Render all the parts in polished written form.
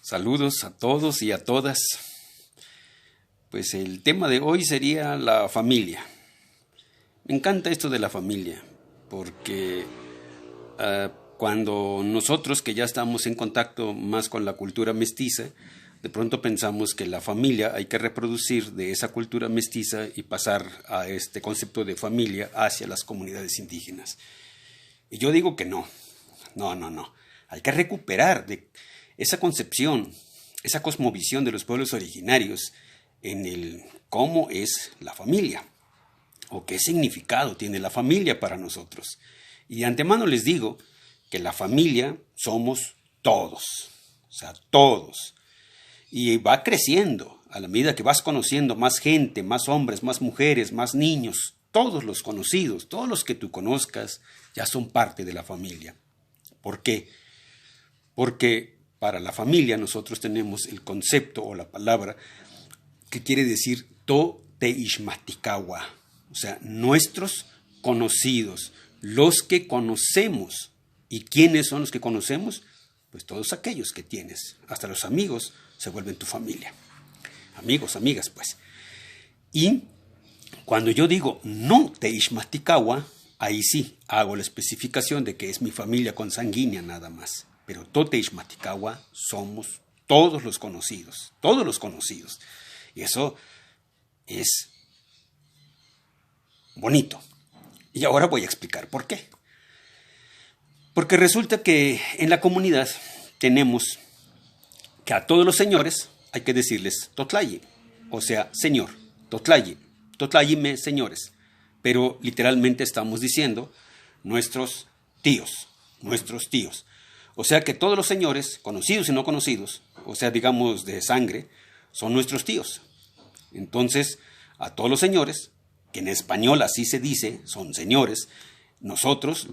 Saludos a todos y a todas. Pues el tema de hoy sería la familia. Me encanta esto de la familia, porque cuando nosotros que ya estamos en contacto más con la cultura mestiza, de pronto pensamos que la familia hay que reproducir de esa cultura mestiza y pasar a este concepto de familia hacia las comunidades indígenas. Y yo digo que no. Hay que recuperar de esa concepción, esa cosmovisión de los pueblos originarios en el cómo es la familia o qué significado tiene la familia para nosotros. Y de antemano les digo que la familia somos todos, o sea, todos. Y va creciendo a la medida que vas conociendo más gente, más hombres, más mujeres, más niños. Todos los conocidos, todos los que tú conozcas ya son parte de la familia. ¿Por qué? Porque para la familia nosotros tenemos el concepto o la palabra que quiere decir Toteishmatikawa, o sea, nuestros conocidos, los que conocemos. ¿Y quiénes son los que conocemos? Pues todos aquellos que tienes, hasta los amigos se vuelven tu familia. Amigos, amigas, pues. Y cuando yo digo no Teishmatikawa, ahí sí hago la especificación de que es mi familia consanguínea nada más. Pero Toteishmatikawa somos todos los conocidos, todos los conocidos. Y eso es bonito. Y ahora voy a explicar por qué. Porque resulta que en la comunidad tenemos que a todos los señores hay que decirles Totlayi, o sea, señor, Totlayi, Totlayime, señores. Pero literalmente estamos diciendo nuestros tíos. O sea que todos los señores, conocidos y no conocidos, o sea, digamos de sangre, son nuestros tíos. Entonces, a todos los señores, que en español así se dice, son señores, nosotros,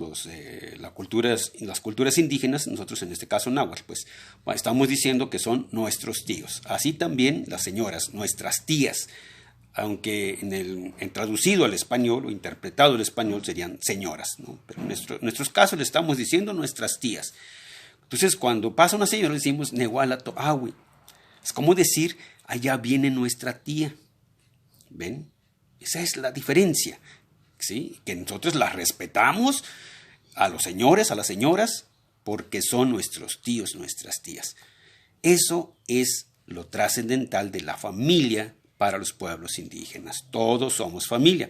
las culturas indígenas, nosotros en este caso náhuatl, pues estamos diciendo que son nuestros tíos. Así también las señoras, nuestras tías, aunque en traducido al español o interpretado al español serían señoras, ¿no? Pero en nuestros casos le estamos diciendo nuestras tías. Entonces, cuando pasa una señora, le decimos Nehualato Awi. Es como decir, allá viene nuestra tía. ¿Ven? Esa es la diferencia. ¿Sí? Que nosotros las respetamos a los señores, a las señoras, porque son nuestros tíos, nuestras tías. Eso es lo trascendental de la familia para los pueblos indígenas. Todos somos familia.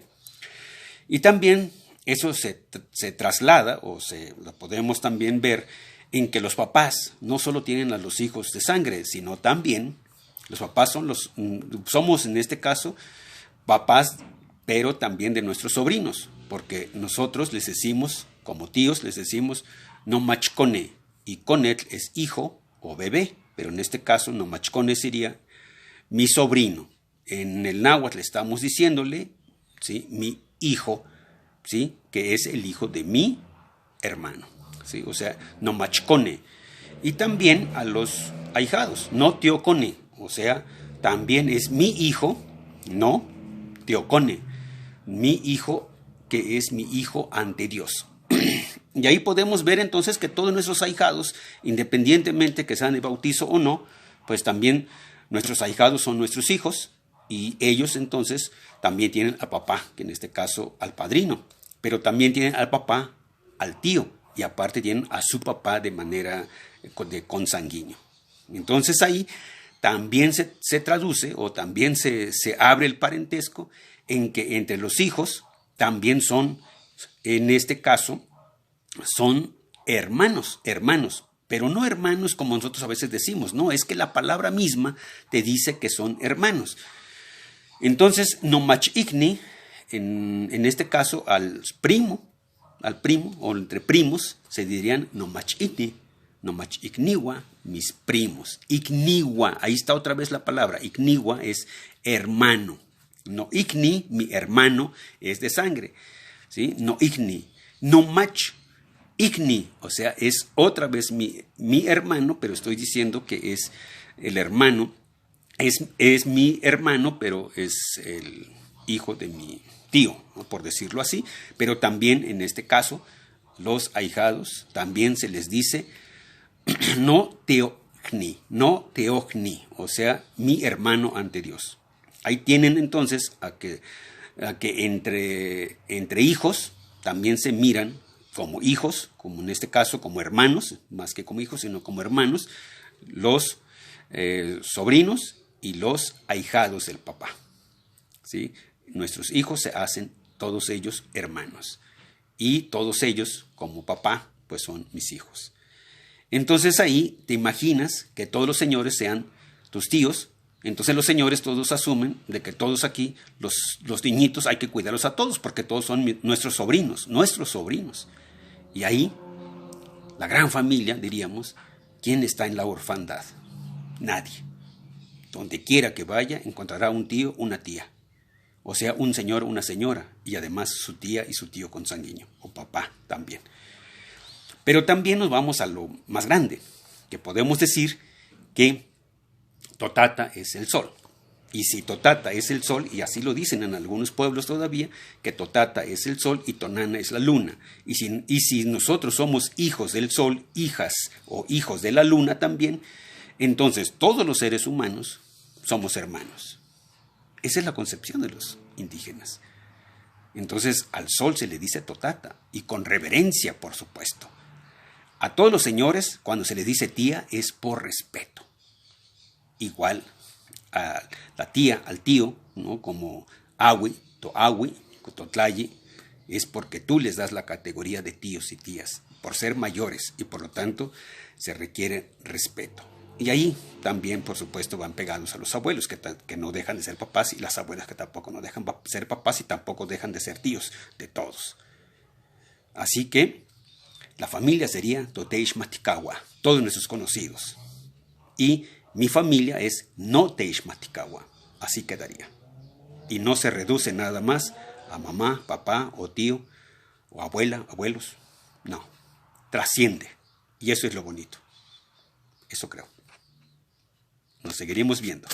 Y también eso se traslada, lo podemos también ver, en que los papás no solo tienen a los hijos de sangre, sino también los papás somos en este caso papás, pero también de nuestros sobrinos, porque nosotros les decimos, como tíos, les decimos nomachcone, y conet es hijo o bebé, pero en este caso nomachcone sería mi sobrino. En el náhuatl estamos diciéndole, ¿sí?, mi hijo, ¿sí?, que es el hijo de mi hermano. ¿Sí? O sea, no machcone. Y también a los ahijados, no teocone, o sea, también es mi hijo, no teocone, mi hijo que es mi hijo ante Dios. Y ahí podemos ver entonces que todos nuestros ahijados, independientemente que sean de bautizo o no, pues también nuestros ahijados son nuestros hijos y ellos entonces también tienen al papá, que en este caso al padrino, pero también tienen al papá, al tío, y aparte tienen a su papá de manera de consanguíneo. Entonces ahí también se traduce o también se abre el parentesco en que entre los hijos también son, en este caso, son hermanos, pero no hermanos como nosotros a veces decimos, no, es que la palabra misma te dice que son hermanos. Entonces, nomachikni, en este caso al primo o entre primos, se dirían nomachiti, nomachikniwa, mis primos. Ikniwa, ahí está otra vez la palabra. Ikniwa es hermano. No ikni, mi hermano, es de sangre. ¿Sí? No ikni. Nomach, ikni, o sea, es otra vez mi hermano, pero estoy diciendo que es el hermano, es mi hermano, pero es el hijo de mi tío, ¿no?, por decirlo así, pero también en este caso los ahijados también se les dice no teogni, no teogni, o sea, mi hermano ante Dios. Ahí tienen entonces a que entre hijos también se miran como hijos, como en este caso como hermanos, más que como hijos, sino como hermanos, los sobrinos y los ahijados del papá. ¿Sí? Nuestros hijos se hacen todos ellos hermanos y todos ellos como papá pues son mis hijos. Entonces ahí te imaginas que todos los señores sean tus tíos. Entonces los señores todos asumen de que todos aquí, los niñitos, hay que cuidarlos a todos porque todos son nuestros sobrinos. Y ahí, la gran familia, diríamos, ¿quién está en la orfandad? Nadie. Donde quiera que vaya encontrará un tío, una tía. O sea, un señor, una señora, y además su tía y su tío consanguíneo, o papá también. Pero también nos vamos a lo más grande, que podemos decir que Totata es el sol. Y si Totata es el sol, y así lo dicen en algunos pueblos todavía, que Totata es el sol y Tonana es la luna. Y si nosotros somos hijos del sol, hijas o hijos de la luna también, entonces todos los seres humanos somos hermanos. Esa es la concepción de los indígenas. Entonces al sol se le dice Totata, y con reverencia, por supuesto. A todos los señores, cuando se les dice tía, es por respeto. Igual a la tía, al tío, ¿no? Como awi, toawi, totlayi, es porque tú les das la categoría de tíos y tías, por ser mayores, y por lo tanto se requiere respeto. Y ahí también, por supuesto, van pegados a los abuelos, que no dejan de ser papás, y las abuelas que tampoco no dejan de ser papás y tampoco dejan de ser tíos de todos. Así que la familia sería Toteish Matikawa, todos nuestros conocidos. Y mi familia es no Teish Matikawa, así quedaría. Y no se reduce nada más a mamá, papá o tío o abuela, abuelos. No, trasciende. Y eso es lo bonito. Eso creo. Nos seguiremos viendo.